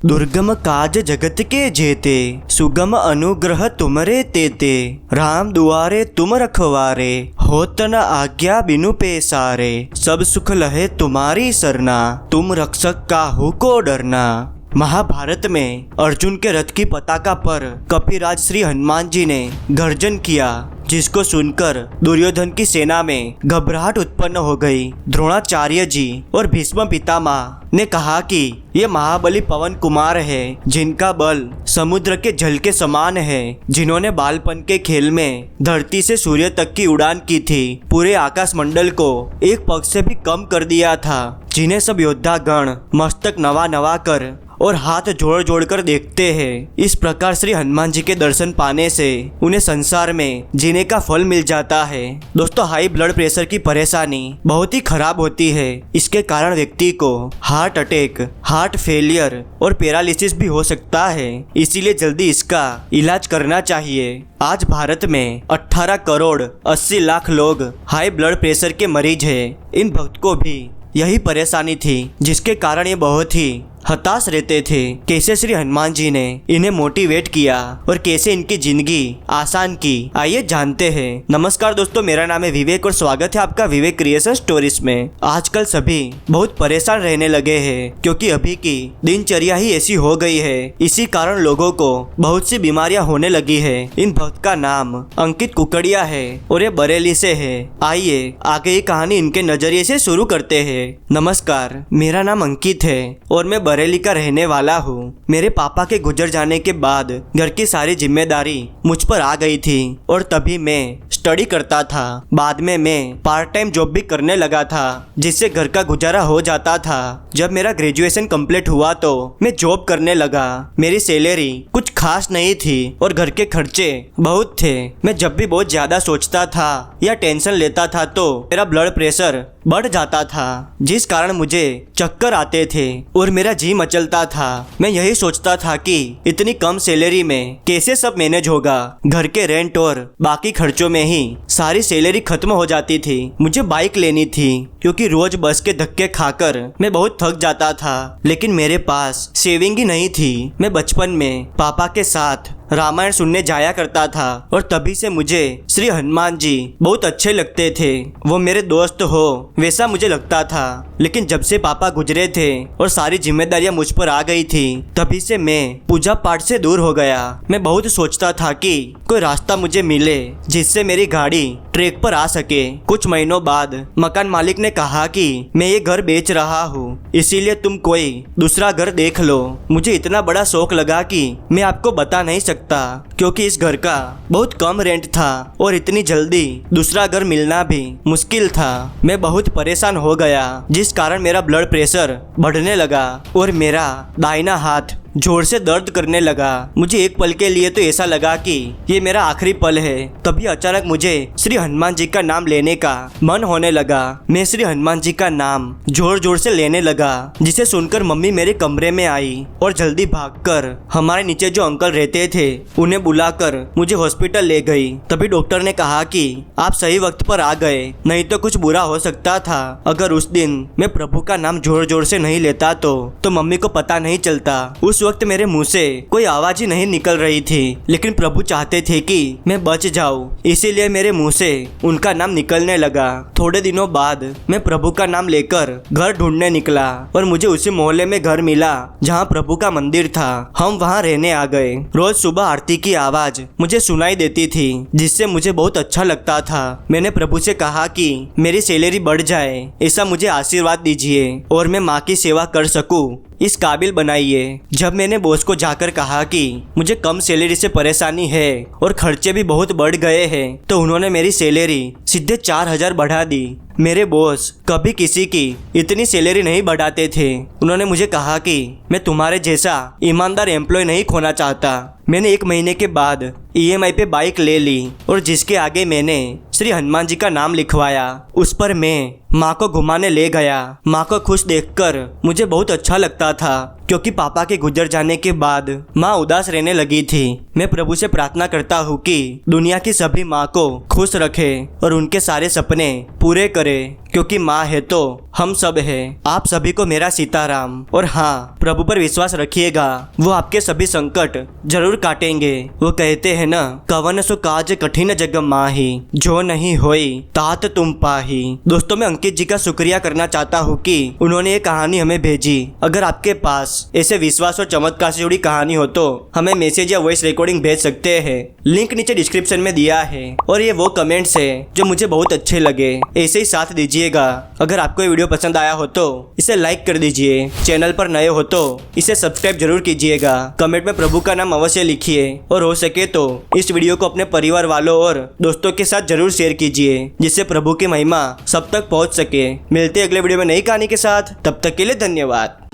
दुर्गम काज जगत के जेते, सुगम अनुग्रह तुमरे तेते। राम दुआरे तुम रखवारे, होत न आज्ञा बिनु पेसारे। सब सुख लहे तुम्हारी सरना, तुम रक्षक काहू को डरना। महाभारत में अर्जुन के रथ की पताका पर कपिराज श्री हनुमान जी ने गर्जन किया, जिसको सुनकर दुर्योधन की सेना में घबराहट उत्पन्न हो गई। द्रोणाचार्य जी और भीष्म पितामह ने कहा कि ये महाबली पवन कुमार है, जिनका बल समुद्र के जल के समान है, जिन्होंने बालपन के खेल में धरती से सूर्य तक की उड़ान की थी, पूरे आकाश मंडल को एक पग से भी कम कर दिया था, जिन्हें सब योद्धा गण मस्तक नवा नवा कर और हाथ जोड़ जोड़ कर देखते हैं। इस प्रकार श्री हनुमान जी के दर्शन पाने से उन्हें संसार में जीने का फल मिल जाता है। दोस्तों, हाई ब्लड प्रेशर की परेशानी बहुत ही खराब होती है। इसके कारण व्यक्ति को हार्ट अटैक, हार्ट फेलियर और पैरालिसिस भी हो सकता है, इसीलिए जल्दी इसका इलाज करना चाहिए। आज भारत में 18 करोड़ 80 लाख लोग हाई ब्लड प्रेशर के मरीज हैं। इन भक्त को भी यही परेशानी थी, जिसके कारण ये बहुत ही हताश रहते थे। कैसे श्री हनुमान जी ने इन्हें मोटिवेट किया और कैसे इनकी जिंदगी आसान की, आइए जानते हैं। नमस्कार दोस्तों, मेरा नाम है विवेक और स्वागत है आपका विवेक क्रिएशन स्टोरीज में। आजकल सभी बहुत परेशान रहने लगे हैं, क्योंकि अभी की दिनचर्या ही ऐसी हो गई है। इसी कारण लोगों को बहुत सी बीमारियां होने लगी है। इन भक्त का नाम अंकित कुकड़िया है और ये बरेली से है। आइए आगे ये कहानी इनके नजरिए से शुरू करते हैं। नमस्कार, मेरा नाम अंकित है और मैं बरेली का रहने वाला हूँ। मेरे पापा के गुजर जाने के बाद घर की सारी जिम्मेदारी मुझ पर आ गई थी और तभी मैं स्टडी करता था। बाद में मैं पार्ट टाइम जॉब भी करने लगा था, जिससे घर का गुजारा हो जाता था। जब मेरा ग्रेजुएशन कंप्लीट हुआ तो मैं जॉब करने लगा। मेरी सैलरी कुछ खास नहीं थी और घर के खर्चे बहुत थे। मैं जब भी बहुत ज्यादा सोचता था या टेंशन लेता था तो मेरा ब्लड प्रेशर बढ़ जाता था, जिस कारण मुझे चक्कर आते थे और मेरा जी मचलता था। मैं यही सोचता था कि इतनी कम सैलरी में कैसे सब मैनेज होगा। घर के रेंट और बाकी खर्चों में ही सारी सैलरी खत्म हो जाती थी। मुझे बाइक लेनी थी, क्योंकि रोज बस के धक्के खाकर मैं बहुत थक जाता था, लेकिन मेरे पास सेविंग ही नहीं थी। मैं बचपन में पापा के साथ रामायण सुनने जाया करता था और तभी से मुझे श्री हनुमान जी बहुत अच्छे लगते थे। वो मेरे दोस्त हो वैसा मुझे लगता था। लेकिन जब से पापा गुजरे थे और सारी जिम्मेदारियां मुझ पर आ गई थी, तभी से मैं पूजा पाठ से दूर हो गया। मैं बहुत सोचता था कि कोई रास्ता मुझे मिले जिससे मेरी गाड़ी ट्रैक पर आ सके। कुछ महीनों बाद मकान मालिक ने कहा कि मैं ये घर बेच रहा हूँ, इसीलिए तुम कोई दूसरा घर देख लो। मुझे इतना बड़ा शौक लगा कि मैं आपको बता नहीं सकता, क्योंकि इस घर का बहुत कम रेंट था और इतनी जल्दी दूसरा घर मिलना भी मुश्किल था। मैं बहुत परेशान हो गया, जिस कारण मेरा ब्लड प्रेशर बढ़ने लगा और मेरा दाहिना हाथ जोर से दर्द करने लगा। मुझे एक पल के लिए तो ऐसा लगा कि ये मेरा आखिरी पल है। तभी अचानक मुझे श्री हनुमान जी का नाम लेने का मन होने लगा। मैं श्री हनुमान जी का नाम जोर जोर से लेने लगा, जिसे सुनकर मम्मी मेरे कमरे में आई और जल्दी भागकर हमारे नीचे जो अंकल रहते थे उन्हें बुलाकर मुझे हॉस्पिटल ले गई। तभी डॉक्टर ने कहा कि आप सही वक्त पर आ गए, नहीं तो कुछ बुरा हो सकता था। अगर उस दिन मैं प्रभु का नाम जोर जोर से नहीं लेता तो मम्मी को पता नहीं चलता। उस वक्त मेरे मुंह से कोई आवाज ही नहीं निकल रही थी, लेकिन प्रभु चाहते थे कि मैं बच जाऊं, इसीलिए मेरे मुंह से उनका नाम निकलने लगा। थोड़े दिनों बाद मैं प्रभु का नाम लेकर घर ढूंढने निकला और मुझे उसी मोहल्ले में घर मिला जहां प्रभु का मंदिर था। हम वहां रहने आ गए। रोज सुबह आरती की आवाज मुझे सुनाई देती थी, जिससे मुझे बहुत अच्छा लगता था। मैंने प्रभु से कहा कि मेरी सैलरी बढ़ जाए, ऐसा मुझे आशीर्वाद दीजिए और मैं माँ की सेवा कर सकूं, इस काबिल बनाइए। जब मैंने बॉस को जाकर कहा कि मुझे कम सैलरी से परेशानी है और खर्चे भी बहुत बढ़ गए हैं, तो उन्होंने मेरी सैलरी सीधे 4000 बढ़ा दी। मेरे बॉस कभी किसी की इतनी सैलरी नहीं बढ़ाते थे। उन्होंने मुझे कहा कि मैं तुम्हारे जैसा ईमानदार एम्प्लॉय नहीं खोना चाहता। मैंने 1 महीने के बाद EMI पे बाइक ले ली और जिसके आगे मैंने श्री हनुमान जी का नाम लिखवाया, उस पर मैं माँ को घुमाने ले गया। माँ को खुश देखकर मुझे बहुत अच्छा लगता था, क्योंकि पापा के गुजर जाने के बाद माँ उदास रहने लगी थी। मैं प्रभु से प्रार्थना करता हूँ कि दुनिया की सभी माँ को खुश रखे और उनके सारे सपने पूरे करे, क्योंकि माँ है तो हम सब है। आप सभी को मेरा सीताराम। और हाँ, प्रभु पर विश्वास रखिएगा, वो आपके सभी संकट जरूर काटेंगे। वो कहते हैं ना, कवन सो काज कठिन जग माही, जो नहीं होई तात तुम पाही। दोस्तों, मैं अंकित जी का शुक्रिया करना चाहता हूँ कि उन्होंने ये कहानी हमें भेजी। अगर आपके पास ऐसे विश्वास और चमत्कार से जुड़ी कहानी हो तो हमें मैसेज या वॉइस रिकॉर्डिंग भेज सकते हैं। लिंक नीचे डिस्क्रिप्शन में दिया है। और ये वो कमेंट्स है जो मुझे बहुत अच्छे लगे। ऐसे ही साथ दीजिएगा। अगर आपको ये वीडियो पसंद आया हो तो इसे लाइक कर दीजिए। चैनल पर नए हो तो इसे सब्सक्राइब जरूर कीजिएगा। कमेंट में प्रभु का नाम अवश्य लिखिए और हो सके तो इस वीडियो को अपने परिवार वालों और दोस्तों के साथ जरूर शेयर कीजिए, जिससे प्रभु की महिमा सब तक पहुंच सके। मिलते हैं अगले वीडियो में नई कहानी के साथ। तब तक के लिए धन्यवाद।